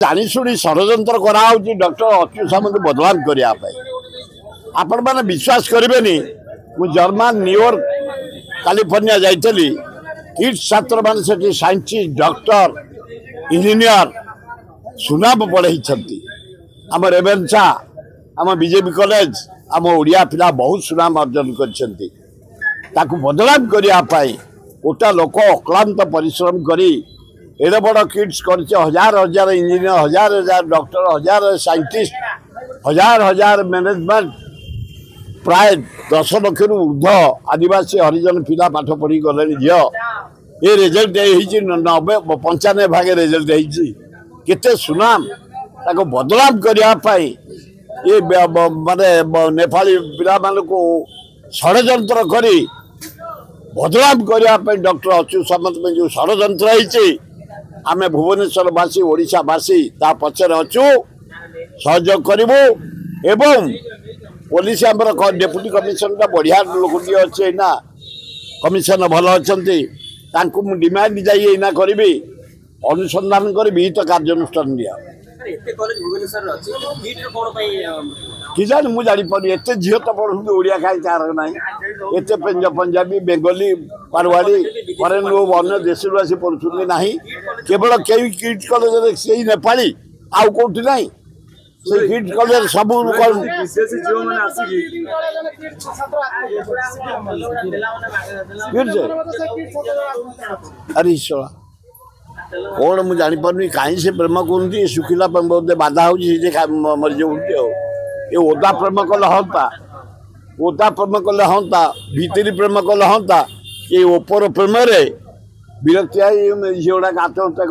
जाशुणी षड्यंत्र कराऊँच डॉक्टर अच्युत सामंत बदनाम करने आपण मैंने विश्वास करेंगे मुझे जर्मान न्यूयॉर्क कैलिफोर्निया जाइली किड्स छात्र मान से साइंटिस्ट डॉक्टर इंजीनियर सुनाम पढ़ई आम रेवेन्सा आम बीजेपी कॉलेज आम ओडिया पिला बहुत सुनाम अर्जन कर बदनाम करने गोटा लोक अक्लांत परिश्रम करी एडे बड़ किड्स कर हजार हजार इंजीनियर हजार हजार डॉक्टर हजार साइंटिस्ट हजार हजार मैनेजमेंट प्राय 10 लाख रु ऊर्ध आदिवासी हरिजन पिला पाठ पढ़ी गले झील ये रिजल्ट 90 95 भाग रिजल्ट केते सुनाम ताको बदनाम करने ये माने नेपाली पिला को षड्यंत्र करी बदनाम करने डॉक्टर अच्युत सामंत में जो षड्यंत्र होती आमे भुवनेश्वरवासी ओडिशावासी ता पचर अच्छु सहयोग करूँ एवं पुलिस आमर डेपुटी कमिशनर बढ़िया लोक अच्छे ना कमिशनर भल अच्छा डिमांड जाइना करी अनुसंधान करी तो कार्यानुष्ठान दिया कि जानी मुझे जापारी एत झील तो पढ़ुं ओडिया कहीं तार ना एत पंजाबी बेंगली मारवाड़ी फरेन लोग अन्य देश आसी पढ़ुं ना केवल कई किड्स कॉलेज से नेपाली आउ कौटी ना से किड्स कॉलेज सब अरे ईश्वरा कौन मुझे जापारे कहीं से प्रेम करती शुखिला बोधे बाधा हो मरी जाऊँ ये ओदा प्रेम कले हाँ ओदा प्रेम कले हाँ भितरी प्रेम कले हाँ ये ओपर प्रेम विरक्ति झील गुड़ा आत्महत्या